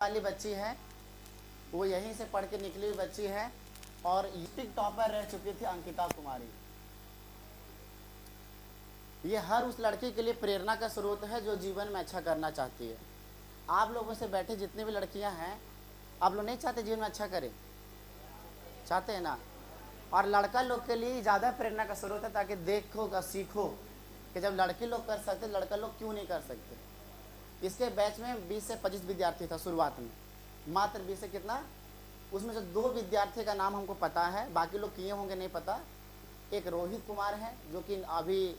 वाली बच्ची है, वो यहीं से पढ़ के निकली हुई बच्ची है और डिस्ट्रिक्ट टॉपर रह चुकी थी अंकिता कुमारी। ये हर उस लड़की के लिए प्रेरणा का स्रोत है जो जीवन में अच्छा करना चाहती है। आप लोगों से बैठे जितनी भी लड़कियां हैं, आप लोग नहीं चाहते जीवन में अच्छा करें? चाहते हैं ना? और लड़का लोग के लिए ज़्यादा प्रेरणा का स्रोत है, ताकि देखो का सीखो कि जब लड़की लोग कर सकते लड़का लोग क्यों नहीं कर सकते। इसके बैच में 20 से 25 विद्यार्थी था शुरुआत में, मात्र 20 से कितना, उसमें से 2 विद्यार्थी का नाम हमको पता है, बाकी लोग किए होंगे नहीं पता। एक रोहित कुमार है जो कि अभी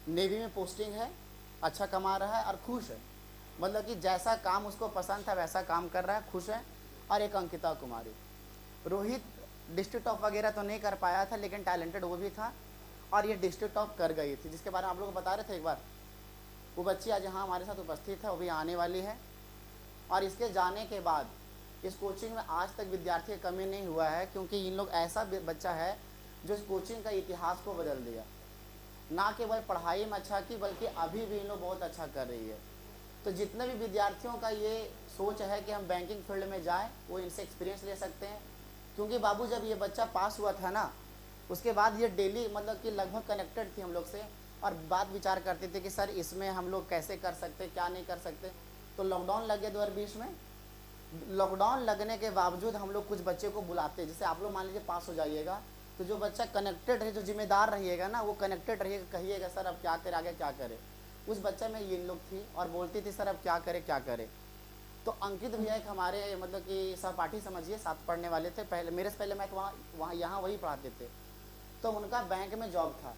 नेवी में पोस्टिंग है, अच्छा कमा रहा है और खुश है, मतलब कि जैसा काम उसको पसंद था वैसा काम कर रहा है, खुश है। और एक अंकिता कुमारी। रोहित डिस्ट्रिक्ट टॉप वगैरह तो नहीं कर पाया था, लेकिन टैलेंटेड वो भी था और ये डिस्ट्रिक्ट टॉप कर गई थी, जिसके बारे में आप लोग बता रहे थे एक बार। वो बच्ची आज यहाँ हमारे साथ उपस्थित है, वो भी आने वाली है। और इसके जाने के बाद इस कोचिंग में आज तक विद्यार्थी की कमी नहीं हुआ है, क्योंकि इन लोग ऐसा बच्चा है जो इस कोचिंग का इतिहास को बदल दिया। ना केवल पढ़ाई में अच्छा की, बल्कि अभी भी इन लोग बहुत अच्छा कर रही है। तो जितने भी विद्यार्थियों का ये सोच है कि हम बैंकिंग फील्ड में जाएं, वो इनसे एक्सपीरियंस ले सकते हैं। क्योंकि बाबू जब ये बच्चा पास हुआ था ना, उसके बाद ये डेली मतलब कि लगभग कनेक्टेड थी हम लोग से और बात विचार करते थे कि सर इसमें हम लोग कैसे कर सकते, क्या नहीं कर सकते। तो लॉकडाउन लग गया 2020 में। लॉकडाउन लगने के बावजूद हम लोग कुछ बच्चे को बुलाते, जैसे आप लोग मान लीजिए पास हो जाइएगा, तो जो बच्चा कनेक्टेड है, जो जिम्मेदार रहिएगा ना, वो कनेक्टेड रहिएगा, कहिएगा सर अब क्या करे, आगे क्या करे। उस बच्चे में ये लोग थी और बोलती थी सर अब क्या करे क्या करे। तो अंकित भैया एक हमारे मतलब कि सहपाठी समझिए, साथ पढ़ने वाले थे, पहले मेरे से पहले मैं वहाँ यहाँ वही पढ़ाते थे। तो उनका बैंक में जॉब था,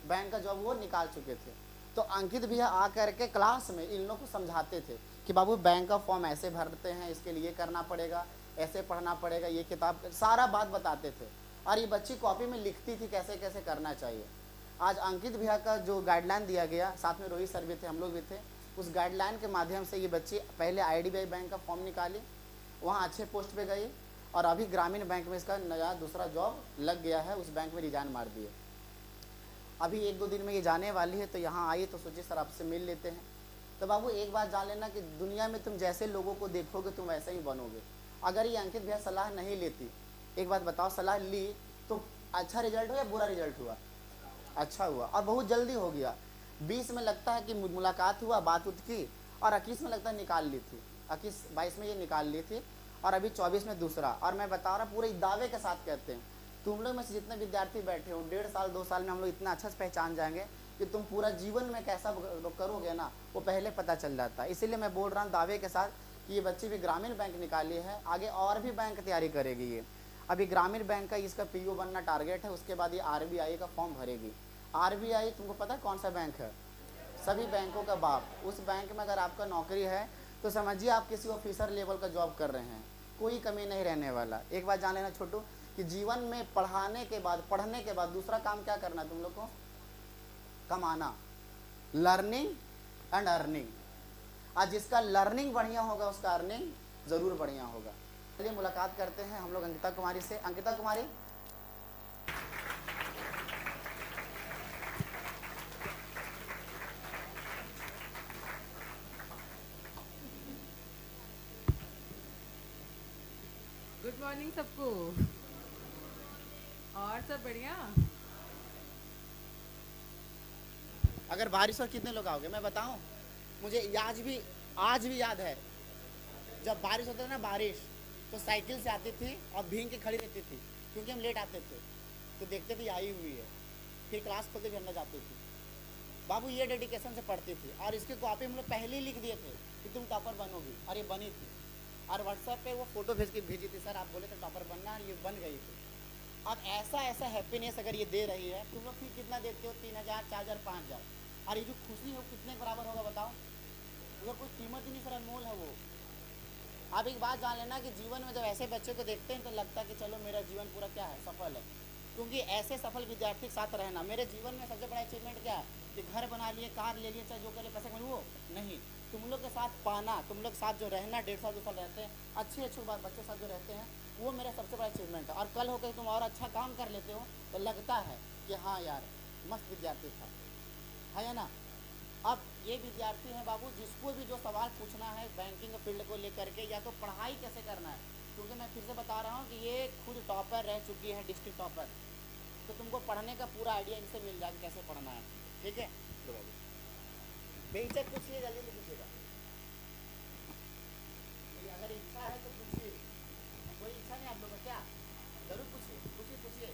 बैंक का जॉब वो निकाल चुके थे। तो अंकित भैया आ करके क्लास में इन लोग को समझाते थे कि बाबू बैंक का फॉर्म ऐसे भरते हैं, इसके लिए करना पड़ेगा, ऐसे पढ़ना पड़ेगा, ये किताब, सारा बात बताते थे। और ये बच्ची कॉपी में लिखती थी कैसे कैसे करना चाहिए। आज अंकित भैया का जो गाइडलाइन दिया गया, साथ में रोहित सर भी थे, हम लोग भी थे, उस गाइडलाइन के माध्यम से ये बच्ची पहले IDBI बैंक का फॉर्म निकाली, वहाँ अच्छे पोस्ट पे गई और अभी ग्रामीण बैंक में इसका नया दूसरा जॉब लग गया है, उस बैंक में रिजाइन मार दिए। अभी 1-2 दिन में ये जाने वाली है, तो यहाँ आई तो सोचिए सर आपसे मिल लेते हैं। तो बाबू एक बात जान लेना कि दुनिया में तुम जैसे लोगों को देखोगे तुम वैसे ही बनोगे। अगर ये अंकित भैया सलाह नहीं लेती, एक बात बताओ, सलाह ली तो अच्छा रिजल्ट हुआ या बुरा रिजल्ट हुआ? अच्छा हुआ, और बहुत जल्दी हो गया। 20 में लगता है कि मुलाकात हुआ, बात उत की, और 21 में लगता है निकाल ली थी, 21-22 में ये निकाल ली थी, और अभी 24 में दूसरा। और मैं बता रहा पूरे दावे के साथ कहते हैं, तुम लोग में से जितने विद्यार्थी बैठे हो, 1.5 साल 2 साल में हम लोग इतना अच्छा से पहचान जाएंगे कि तुम पूरा जीवन में कैसा करोगे ना, वो पहले पता चल जाता है। इसीलिए मैं बोल रहा हूँ दावे के साथ कि ये बच्ची भी ग्रामीण बैंक निकाली है, आगे और भी बैंक तैयारी करेगी ये। अभी ग्रामीण बैंक का इसका PO बनना टारगेट है, उसके बाद ये RBI का फॉर्म भरेगी। RBI तुमको पता है कौन सा बैंक है? सभी बैंकों का बाप। उस बैंक में अगर आपका नौकरी है तो समझिए आप किसी ऑफिसर लेवल का जॉब कर रहे हैं, कोई कमी नहीं रहने वाला। एक बात जान लेना छोटू, कि जीवन में पढ़ने के बाद दूसरा काम क्या करना है तुम लोग को? कमाना, लर्निंग एंड अर्निंग। आज जिसका लर्निंग बढ़िया होगा उसका अर्निंग जरूर बढ़िया होगा। चलिए मुलाकात करते हैं हम लोग अंकिता कुमारी से। अंकिता कुमारी, गुड मॉर्निंग सबको। और सब बढ़िया? अगर बारिश हो कितने लोग आओगे मैं बताऊं? मुझे आज भी याद है, जब बारिश होता था ना, बारिश, तो साइकिल से आती थी और भींग के खड़ी रहती थी, क्योंकि हम लेट आते थे, तो देखते थे आई हुई है, फिर क्लास खोलते भी अंदर जाती थी। बाबू ये डेडिकेशन से पढ़ती थी, और इसकी कॉपी हम लोग पहले ही लिख दिए थे कि तुम टॉपर बनोगी, और ये बनी थी। और व्हाट्सएप पे वो फोटो भेजी थी, सर आप बोले थे टॉपर बनना, और ये बन गई थी। अब ऐसा हैप्पीनेस अगर ये दे रही है, तुम लोग फिर कितना देते हो? 3000, 4000, 5000। और ये जो खुशी है कितने बराबर होगा बताओ? वो कोई कीमत ही नहीं सर, अनमोल है वो। आप एक बात जान लेना कि जीवन में जब ऐसे बच्चे को देखते हैं तो लगता है कि चलो मेरा जीवन पूरा क्या है, सफल है। क्योंकि ऐसे सफल विद्यार्थी के साथ रहना, मेरे जीवन में सबसे बड़ा अचीवमेंट क्या है कि घर बना लिए, कार ले लिए, चाहे जो करे, पैसे वो नहीं, तुम लोग के साथ पाना, तुम लोग के साथ जो रहना, 1.5 साल 2 साल रहते हैं, अच्छे बात बच्चे के साथ जो रहते हैं, वो मेरा सबसे बड़ा अचीवमेंट है। और कल होकर तुम और अच्छा काम कर लेते हो तो लगता है कि हाँ यार मस्त विद्यार्थी था, है ना। अब ये विद्यार्थी हैं बाबू, जिसको भी जो सवाल पूछना है बैंकिंग फील्ड को लेकर के, या तो पढ़ाई कैसे करना है, क्योंकि मैं फिर से बता रहा हूँ कि ये खुद टॉपर रह चुकी है, डिस्ट्रिक्ट टॉपर, तो तुमको पढ़ने का पूरा आइडिया इनसे मिल जाएगा कैसे पढ़ना है। ठीक है, लो बाबू बेहिचक पूछिए, जल्दी से पूछिएगा, अगर इच्छा है तो पूछिए। कोई इच्छा नहीं आप लोग का क्या? जरूर पूछिए, पूछिए पूछिए।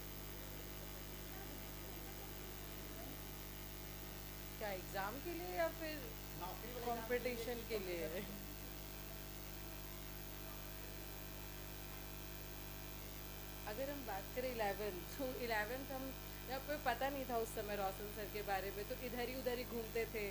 क्या एग्जाम के लिए या फिर नौकरी वाले कंपटीशन के लिए? अगर हम बात करें 11 तो 11th हम यहाँ पे पता नहीं था उस समय रोशन सर के बारे में, तो इधर ही उधर ही घूमते थे।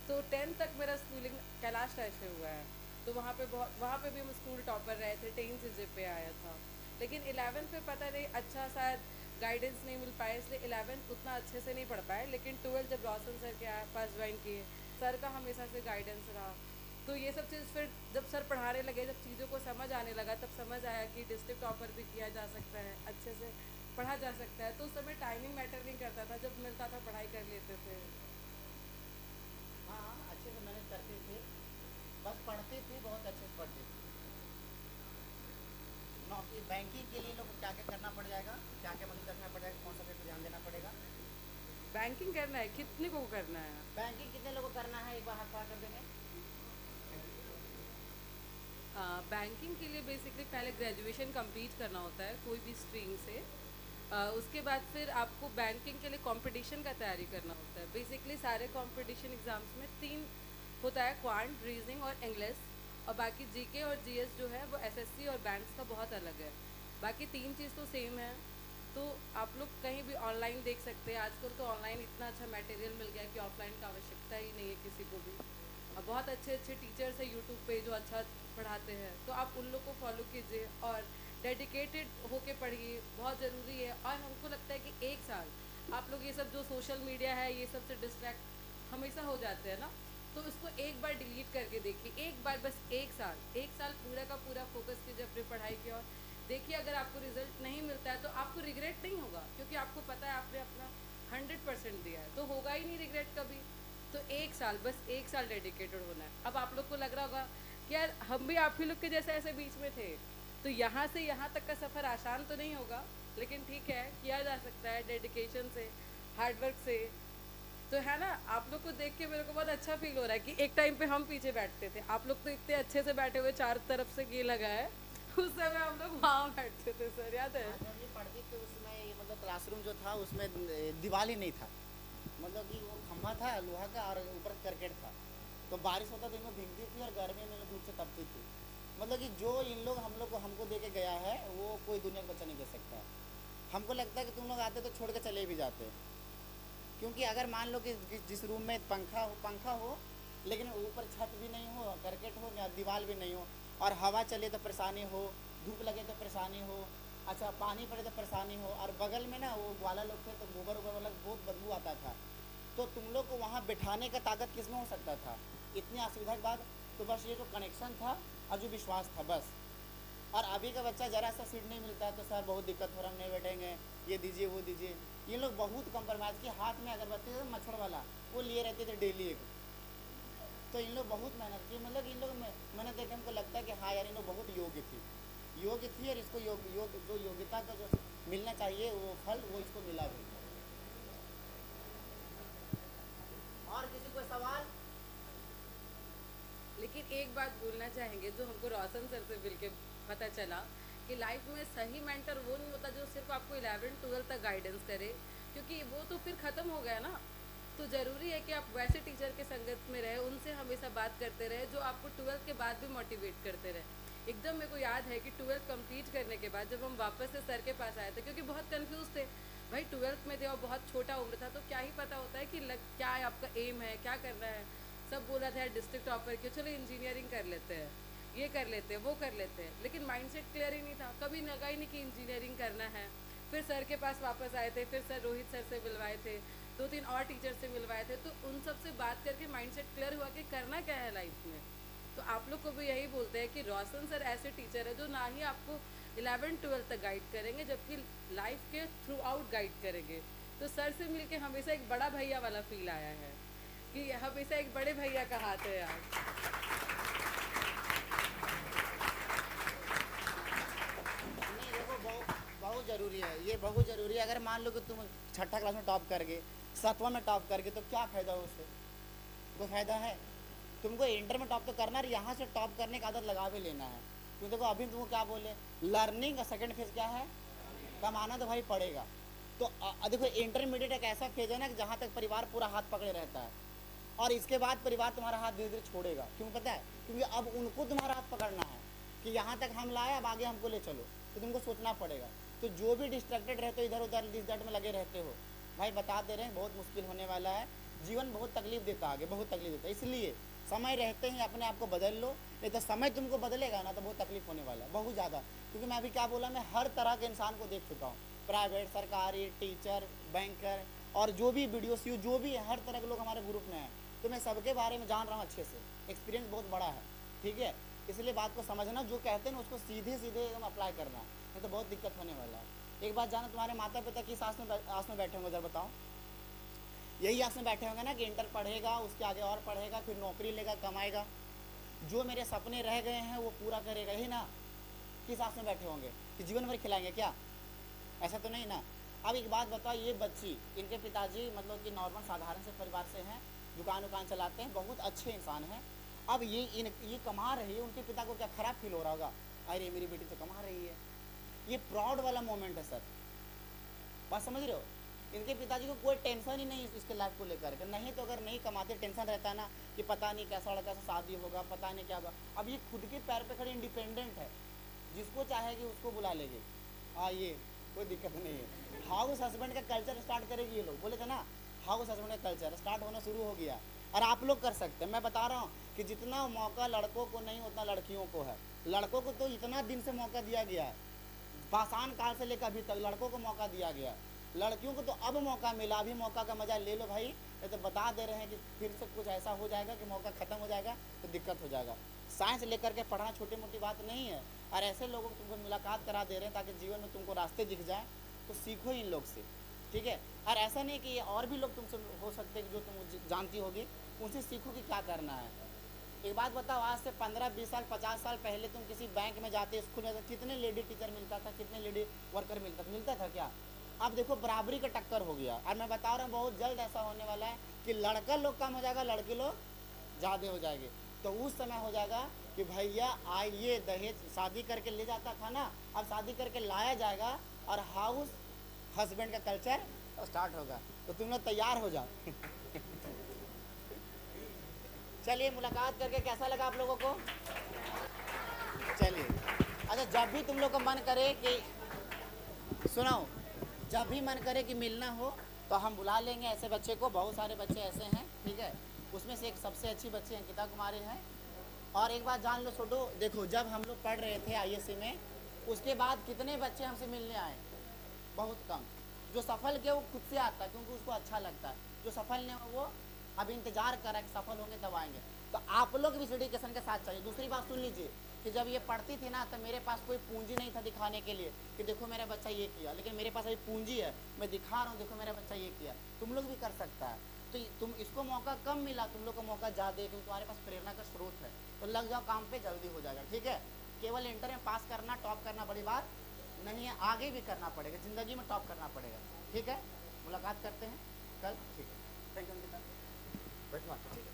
तो 10th तक मेरा स्कूलिंग कैलाश राज से हुआ है, तो वहाँ पे भी हम स्कूल टॉपर रहे थे, 10 से जे पे आया था। लेकिन 11th पे पता नहीं अच्छा शायद गाइडेंस नहीं मिल पाया, इसलिए 11th उतना अच्छे से नहीं पढ़ पाए। लेकिन 12 जब रोशन सर के पास ज्वाइन किए, सर का हमेशा से गाइडेंस रहा। तो ये सब चीज़ फिर जब सर पढ़ाने लगे, जब चीज़ों को समझ आने लगा, तब समझ आया कि डिस्ट्रिक्ट टॉपर भी किया जा सकता है, अच्छे से पढ़ा जा सकता है। तो उस समय टाइमिंग मैटर नहीं करता था, जब मिलता था पढ़ाई कर लेते थे। हाँ हाँ, अच्छे से मैनेज करते थे, बस पढ़ते थे, बहुत अच्छे से पढ़ते थे। नौकरी बैंकिंग के लिए लोग क्या क्या करना पड़ जाएगा, क्या क्या मतलब करना पड़ जाएगा, कौन सा पेपर ध्यान देना पड़ेगा? बैंकिंग करना है, कितने को करना है? बैंकिंग कितने लोगों को करना है, एक बार हाथ खड़ा कर देंगे। बैंकिंग के लिए बेसिकली पहले ग्रेजुएशन कंप्लीट करना होता है कोई भी स्ट्रीम से। उसके बाद फिर आपको बैंकिंग के लिए कंपटीशन का तैयारी करना होता है। बेसिकली सारे कंपटीशन एग्जाम्स में 3 होता है, क्वांट, रीजनिंग और इंग्लिश, और बाकी जीके और जीएस जो है वो एसएससी और बैंक्स का बहुत अलग है। बाकी 3 चीज़ तो सेम है। तो आप लोग कहीं भी ऑनलाइन देख सकते हैं, आजकल तो ऑनलाइन इतना अच्छा मटेरियल मिल गया कि ऑफलाइन का आवश्यकता ही नहीं है किसी को भी। और बहुत अच्छे अच्छे टीचर्स हैं यूट्यूब पे जो अच्छा पढ़ाते हैं, तो आप उन लोग को फॉलो कीजिए और डेडिकेटेड होके पढ़िए, बहुत ज़रूरी है। और हमको लगता है कि 1 साल आप लोग ये सब जो सोशल मीडिया है ये सब से डिस्ट्रैक्ट हमेशा हो जाते हैं ना, तो इसको एक बार डिलीट करके देखिए, एक बार बस 1 साल पूरा का पूरा फोकस कीजिए अपनी पढ़ाई की ओर। देखिए अगर आपको रिजल्ट नहीं मिलता है तो आपको रिग्रेट नहीं होगा, क्योंकि आपको पता है आपने अपना 100% दिया है, तो होगा ही नहीं रिग्रेट कभी। तो 1 साल, बस 1 साल डेडिकेटेड होना है। अब आप लोग को लग रहा होगा कि यार हम भी आप ही लोग के जैसे ऐसे बीच में थे, तो यहाँ से यहाँ तक का सफ़र आसान तो नहीं होगा, लेकिन ठीक है, किया जा सकता है डेडिकेशन से, हार्डवर्क से। तो है ना, आप लोग को देख के मेरे को बहुत अच्छा फील हो रहा है कि एक टाइम पे हम पीछे बैठते थे, आप लोग तो इतने अच्छे से बैठे हुए, चार तरफ से ये लगा है, उस समय हम लोग वहाँ बैठते थे सर, याद है? हाँ, जब ये पढ़ती थी उसमें मतलब क्लासरूम जो था उसमें दीवार ही नहीं था, मतलब कि वो खम्भा था लोहा का और ऊपर करकट था, तो बारिश होता तो इनमें भीगती थी और गर्मी में धूप से तपती थी। मतलब कि जो इन लोग हम लोग को हमको दे के गया है वो कोई दुनिया का बच्चा नहीं दे सकता है। हमको लगता है कि तुम लोग आते तो छोड़ के चले भी जाते, क्योंकि अगर मान लो कि जिस रूम में पंखा हो लेकिन ऊपर छत भी नहीं हो, करकट हो या दीवार भी नहीं हो, और हवा चले तो परेशानी हो, धूप लगे तो परेशानी हो, अच्छा पानी पड़े तो परेशानी हो, और बगल में ना वो ग्वाला लोग थे तो गोबर उबर वाला बहुत बदबू आता था, तो तुम लोग को वहाँ बिठाने का ताकत किसमें हो सकता था? इतनी असुविधा के बाद तो बस ये जो कनेक्शन था और जो विश्वास था बस। और अभी का बच्चा ज़रा सा सीट नहीं मिलता है तो सर बहुत दिक्कत हो रहा, हम नहीं बैठेंगे, ये दीजिए वो दीजिए। ये लोग बहुत कंप्रोमाइज़ के हाथ में अगरबत्ती था मच्छर वाला, वो लिए रहते थे डेली एक, तो इन लोग बहुत मेहनत की, मतलब इन लोग मेहनत देख के हमको लगता है कि हाँ यार इन लोग बहुत योग्य थी और इसको जो योग्यता का जो मिलना चाहिए वो फल वो इसको मिला भी। और किसी को सवाल? लेकिन एक बात बोलना चाहेंगे जो हमको रोशन सर से मिल के पता चला कि लाइफ में सही मेंटर वो नहीं होता जो सिर्फ आपको 11-12 तक गाइडेंस करे, क्योंकि वो तो फिर ख़त्म हो गया ना। तो ज़रूरी है कि आप वैसे टीचर के संगत में रहे, उनसे हमेशा बात करते रहे जो आपको 12th के बाद भी मोटिवेट करते रहे। एकदम मेरे को याद है कि 12th कंप्लीट करने के बाद जब हम वापस से सर के पास आए थे, क्योंकि बहुत कंफ्यूज थे भाई, 12th में थे और बहुत छोटा उम्र था, तो क्या ही पता होता है कि क्या है आपका एम है, क्या करना है। सब बोला था डिस्ट्रिक्ट टॉपर के, चलो इंजीनियरिंग कर लेते हैं, ये कर लेते हैं, वो कर लेते हैं, लेकिन माइंडसेट क्लियर ही नहीं था, कभी लगा ही नहीं कि इंजीनियरिंग करना है। फिर सर के पास वापस आए थे, फिर सर रोहित सर से मिलवाए थे, 2-3 और टीचर से मिलवाए थे, तो उन सब से बात करके माइंडसेट क्लियर हुआ कि करना क्या है लाइफ में। तो आप लोग को भी यही बोलते हैं कि रोशन सर ऐसे टीचर है जो ना ही आपको 11-12 तक गाइड करेंगे, जबकि लाइफ के थ्रू आउट गाइड करेंगे। तो सर से मिलके हमेशा एक बड़ा भैया वाला फील आया है। कि हमेशा एक बड़े भैया का हाथ है यार। नहीं देखो, बहुत बहुत ज़रूरी है, ये बहुत ज़रूरी है। अगर मान लो कि तुम छठा क्लास में टॉप कर गए, सातवां में टॉप कर गए, तो क्या फ़ायदा हो उससे? कोई फ़ायदा है? तुमको इंटर में टॉप तो करना है, यहाँ से टॉप करने की आदत लगा भी लेना है। क्योंकि देखो अभी तुमको क्या बोले, लर्निंग का सेकंड फेज़ क्या है? कमाना तो भाई पड़ेगा। तो देखो इंटरमीडिएट एक ऐसा फेज है ना कि जहाँ तक परिवार पूरा हाथ पकड़े रहता है, और इसके बाद परिवार तुम्हारा हाथ धीरे धीरे छोड़ेगा। क्यों पता है? क्योंकि अब उनको तुम्हारा हाथ पकड़ना है कि यहाँ तक हम लाए, अब आगे हमको ले चलो, तो तुमको सोचना पड़ेगा। तो जो भी डिस्ट्रैक्टेड रहते हो, इधर उधर दिस दैट में लगे रहते हो, भाई बता दे रहे हैं बहुत मुश्किल होने वाला है। जीवन बहुत तकलीफ देता है, आगे बहुत तकलीफ देता है। इसलिए समय रहते ही अपने आप को बदल लो, नहीं तो समय तुमको बदलेगा ना तो बहुत तकलीफ होने वाला है, बहुत ज़्यादा। क्योंकि मैं अभी क्या बोला, मैं हर तरह के इंसान को देख चुका हूँ, प्राइवेट, सरकारी, टीचर, बैंकर, और जो भी वीडियो सी जो भी है, हर तरह के लोग हमारे ग्रुप में हैं। तो मैं सबके बारे में जान रहा हूँ अच्छे से, एक्सपीरियंस बहुत बड़ा है, ठीक है। इसलिए बात को समझना, जो कहते हैं ना उसको सीधे सीधे एकदम अप्लाई करना, नहीं तो बहुत दिक्कत होने वाला है। एक बात जानो, तुम्हारे माता पिता किस आस में बैठे होंगे, उधर बताओ। यही आस में बैठे होंगे ना कि इंटर पढ़ेगा, उसके आगे और पढ़ेगा, फिर नौकरी लेगा, कमाएगा, जो मेरे सपने रह गए हैं वो पूरा करेगा, ही ना। किस आस में बैठे होंगे कि जीवन भर खिलाएंगे क्या? ऐसा तो नहीं ना। अब एक बात बताओ, ये बच्ची, इनके पिताजी मतलब कि नॉर्मल साधारण से परिवार से हैं, दुकान उकान चलाते हैं, बहुत अच्छे इंसान हैं। अब ये कमा रही है, उनके पिता को क्या खराब फील हो रहा होगा, अरे मेरी बेटी तो कमा रही है। ये प्राउड वाला मोमेंट है सर, बात समझ रहे हो? इनके पिताजी को कोई टेंशन ही नहीं इसके लाइफ को लेकर के। नहीं तो अगर नहीं कमाते, टेंशन रहता है ना कि पता नहीं कैसा लड़का से शादी होगा, पता नहीं क्या होगा। अब ये खुद के पैर पे खड़े इंडिपेंडेंट है, जिसको चाहेगी उसको बुला लेगी, ये कोई दिक्कत नहीं है। हाउस हस्बैंड का कल्चर स्टार्ट करेगी ये लोग, बोले थे ना, हाउस हस्बैंड का कल्चर स्टार्ट होना शुरू हो गया। और आप लोग कर सकते हैं, मैं बता रहा हूँ कि जितना मौका लड़कों को नहीं उतना लड़कियों को है। लड़कों को तो इतना दिन से मौका दिया गया है, पाषाण काल से लेकर अभी तक लड़कों को मौका दिया गया। लड़कियों को तो अब मौका मिला, अभी मौका का मजा ले लो भाई, नहीं तो बता दे रहे हैं कि फिर से कुछ ऐसा हो जाएगा कि मौका ख़त्म हो जाएगा तो दिक्कत हो जाएगा। साइंस लेकर के पढ़ना छोटी मोटी बात नहीं है, और ऐसे लोगों को तुमको मुलाकात करा दे रहे हैं ताकि जीवन में तुमको रास्ते दिख जाए, तो सीखो इन लोग से, ठीक है। और ऐसा नहीं कि और भी लोग तुमसे हो सकते हैं जो तुम जानती होगी, उनसे सीखो कि क्या करना है। एक बात बताओ, आज से 15-20 साल 50 साल पहले तुम किसी बैंक में जाते, स्कूल में, कितने लेडी टीचर मिलता था, कितने लेडी वर्कर मिलता था क्या? अब देखो बराबरी का टक्कर हो गया। और मैं बता रहा हूँ बहुत जल्द ऐसा होने वाला है कि लड़का लोग कम हो जाएगा, लड़के लोग ज़्यादा हो जाएंगे। तो उस समय हो जाएगा कि भैया आइए, दहेज शादी करके ले जाता था ना, अब शादी करके लाया जाएगा और हाउस हस्बैंड का कल्चर स्टार्ट होगा। तो तुम लोग तैयार हो जाओ। चलिए, मुलाकात करके कैसा लगा आप लोगों को? चलिए, अच्छा जब भी तुम लोग का मन करे कि सुनो, जब भी मन करे कि मिलना हो तो हम बुला लेंगे ऐसे बच्चे को। बहुत सारे बच्चे ऐसे हैं, ठीक है। उसमें से एक सबसे अच्छी बच्ची अंकिता कुमारी है। और एक बात जान लो छोटू, देखो जब हम लोग पढ़ रहे थे आईएससी में, उसके बाद कितने बच्चे हमसे मिलने आए? बहुत कम। जो सफल किया वो खुद से आता है क्योंकि उसको अच्छा लगता है। जो सफल नहीं हो वो अब इंतजार कर रहा है कि सफल होंगे तब आएंगे। तो आप लोग भी इस डेडिकेशन के साथ चाहिए। दूसरी बात सुन लीजिए कि जब ये पढ़ती थी ना, तो मेरे पास कोई पूंजी नहीं था दिखाने के लिए कि देखो मेरा बच्चा ये किया, लेकिन मेरे पास अभी पूंजी है, मैं दिखा रहा हूँ देखो मेरा बच्चा ये किया। तुम लोग भी कर सकता है। तो तुम इसको मौका कम मिला, तुम लोग को मौका ज़्यादा, क्योंकि तुम्हारे पास प्रेरणा का स्रोत है। तो लग जाओ काम पे, जल्दी हो जाएगा, ठीक है। केवल इंटर में पास करना, टॉप करना बड़ी बात नहीं है, आगे भी करना पड़ेगा, ज़िंदगी में टॉप करना पड़ेगा, ठीक है। मुलाकात करते हैं कल, ठीक है। थैंक यू अंकिता, बैठो, ठीक है।